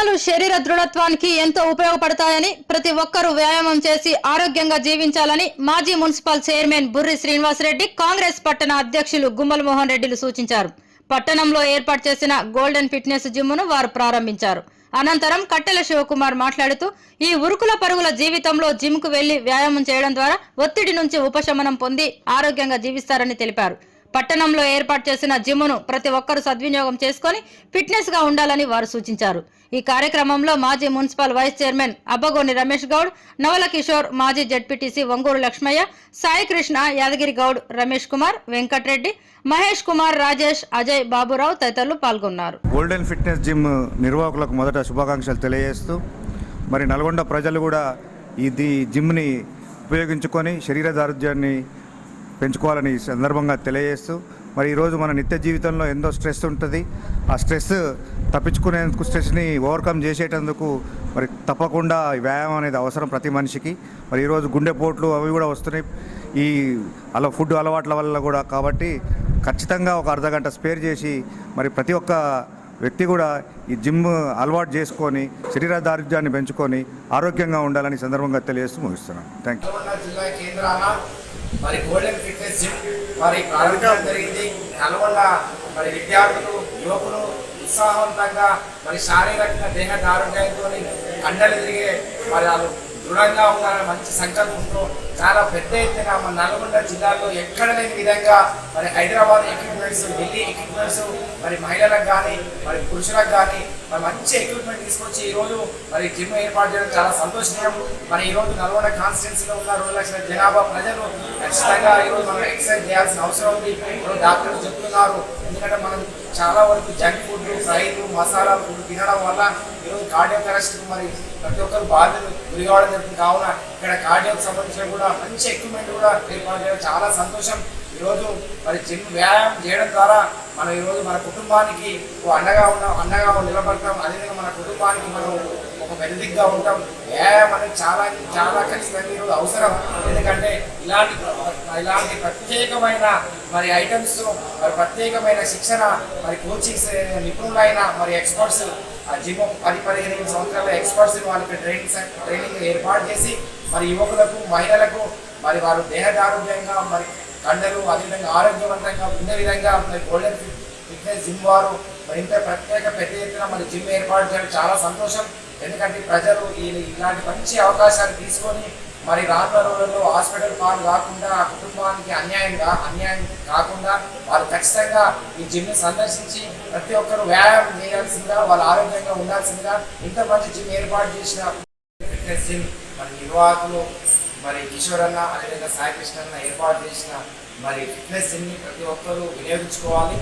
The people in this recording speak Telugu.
వ్యాయామాలు శరీర దృఢత్వానికి ఎంతో ఉపయోగపడతాయని ప్రతి ఒక్కరూ వ్యాయామం చేసి ఆరోగ్యంగా జీవించాలని మాజీ మున్సిపల్ చైర్మన్ బుర్రి శ్రీనివాసరెడ్డి కాంగ్రెస్ పట్టణ అధ్యక్షులు గుమ్మల మోహన్ రెడ్డిలు సూచించారు. పట్టణంలో ఏర్పాటు చేసిన గోల్డెన్ ఫిట్నెస్ జిమ్ను వారు ప్రారంభించారు. అనంతరం కట్టెల శివకుమార్ మాట్లాడుతూ ఈ ఉరుకుల పరుగుల జీవితంలో జిమ్కు వెళ్లి వ్యాయామం చేయడం ద్వారా ఒత్తిడి నుంచి ఉపశమనం పొంది ఆరోగ్యంగా జీవిస్తారని తెలిపారు. పట్టణంలో ఏర్పాటు చేసిన జిమ్ను ప్రతి ఒక్కరూ సద్వినియోగం చేసుకుని ఫిట్నెస్ గా ఉండాలని వారు సూచించారు. ఈ కార్యక్రమంలో మాజీ municipal vice chairman Abbagoni Ramesh Goud, Navala Kishore, మాజీ జడ్పీటీసీ వంగూరు లక్ష్మయ్య, సాయి కృష్ణ, యాదగిరి గౌడ్, రమేష్ కుమార్, వెంకటరెడ్డి, మహేష్ కుమార్, రాజేష్, అజయ్, బాబురావు తదితరులు పాల్గొన్నారు. గోల్డెన్ ఫిట్నెస్ జిమ్ నిర్వాహకులకు మొదట శుభాకాంక్షలు తెలియజేస్తూ మరి నల్గొండ ప్రజలు కూడా ఇది జిమ్ని ఉపయోగించుకొని శరీర దారుఢ్యాన్ని పెంచుకోవాలని సందర్భంగా తెలియజేస్తూ మరి ఈరోజు మన నిత్య జీవితంలో ఎంతో స్ట్రెస్ ఉంటుంది. ఆ స్ట్రెస్ తప్పించుకునేందుకు, స్ట్రెస్ని ఓవర్కమ్ చేసేటందుకు మరి తప్పకుండా వ్యాయామం అనేది అవసరం ప్రతి మనిషికి. మరి ఈరోజు గుండెపోట్లు అవి కూడా వస్తున్నాయి ఈ ఫుడ్ అలవాట్ల వల్ల కూడా. కాబట్టి ఖచ్చితంగా ఒక అర్ధగంట స్పేర్ చేసి మరి ప్రతి ఒక్క వ్యక్తి కూడా ఈ జిమ్ అలవాటు చేసుకొని శరీర దారుఢ్యాన్ని పెంచుకొని ఆరోగ్యంగా ఉండాలని సందర్భంగా తెలియజేస్తూ ముగిస్తున్నాను. Thank you. మరి గోల్డెన్ ఫిట్నెస్ జిమ్ మరి ప్రారంభించడం జరిగింది. నల్గొండ మరి విద్యార్థులు, యువకులు ఉత్సాహవంతంగా మరి శారీరకంగా దేహ ఆరోగ్యంతో కండలు తిరిగే మరి వాళ్ళు దృఢంగా ఉండాలని మంచి సంకల్పంతో చాలా పెద్ద ఎత్తున మన నల్గొండ జిల్లాలో ఎక్కడ లేని విధంగా మరి హైదరాబాద్ ఎక్విప్మెంట్స్, ఢిల్లీ ఎక్విప్మెంట్స్ మరి మహిళలకు కానీ మరి పురుషులకు కానీ మరి మంచి ఎక్విప్మెంట్ తీసుకొచ్చి ఈరోజు మరి జిమ్ ఏర్పాటు చేయడం చాలా సంతోషనీయం. మరి ఈరోజు నల్గొండ కాన్స్టిట్యున్సీలో ఉన్న 2 లక్షల జనాభా ప్రజలు ఖచ్చితంగా ఈరోజు మనం ఎక్సర్సైజ్ చేయాల్సిన అవసరం ఉంది. డాక్టర్లు చెప్తున్నారు. ఎందుకంటే మనం చాలా వరకు జంక్ ఫుడ్, ఫ్రైలు, మసాలా ఫుడ్ తినడం వల్ల ఈరోజు కార్డియాక్ అరెస్ట్ మరి ప్రతి ఒక్కరు బాధలు గురి కావడం జరుగుతుంది. కావున ఇక్కడ కార్డియాక్ సంబంధించిన కూడా మంచి ఎక్విప్మెంట్ కూడా ఏర్పాటు చేయడం చాలా సంతోషం. ఈరోజు మరి జిమ్ వ్యాయామం చేయడం ద్వారా మనం ఈరోజు మన కుటుంబానికి అండగా నిలబడతాం. అదేవిధంగా మన కుటుంబానికి మనం ఒక బెనిఫిట్గా ఉంటాం. వ్యాయామం అనేది చాలా చాలా ఖచ్చితంగా ఈరోజు అవసరం. ఎందుకంటే ఇలాంటి ప్రత్యేకమైన మరి ఐటమ్స్, మరి ప్రత్యేకమైన శిక్షణ, మరి కోచింగ్స్ నిపుణులైన మరి ఎక్స్పర్ట్స్ జిమ్ 10-15 సంవత్సరాల ఎక్స్పర్ట్స్ వాళ్ళకి ట్రైనింగ్ ఏర్పాటు చేసి మరి యువకులకు, మహిళలకు మరి వారు దేహదారోగ్యంగా మరి కండలు అదేవిధంగా ఆరోగ్యవంతంగా ఉండే విధంగా మరి గోల్డెన్ ఫిట్నెస్ జిమ్ వారు మరి ఇంత ప్రత్యేక పెద్ద ఎత్తున మరి జిమ్ ఏర్పాటు చేయడం చాలా సంతోషం. ఎందుకంటే ప్రజలు ఇలాంటి మంచి అవకాశాలు తీసుకొని మరి రానున్న రోజుల్లో హాస్పిటల్ పాలు కాకుండా కుటుంబానికి అన్యాయం కాకుండా వాళ్ళు ఖచ్చితంగా ఈ జిమ్ని సందర్శించి ప్రతి ఒక్కరు వ్యాయామం చేయాల్సిందిగా, వాళ్ళు ఆరోగ్యంగా ఉండాల్సిందిగా ఇంత మంచి జిమ్ ఏర్పాటు చేసిన ఫిట్నెస్ జిమ్ మరి నిర్వాహకులు మరి కిషోర్ అన్న, అదేవిధంగా సాయి కృష్ణ అన్న ఏర్పాటు చేసిన మరి ఫిట్నెస్ జిమ్ని ప్రతి ఒక్కరూ వినియోగించుకోవాలి.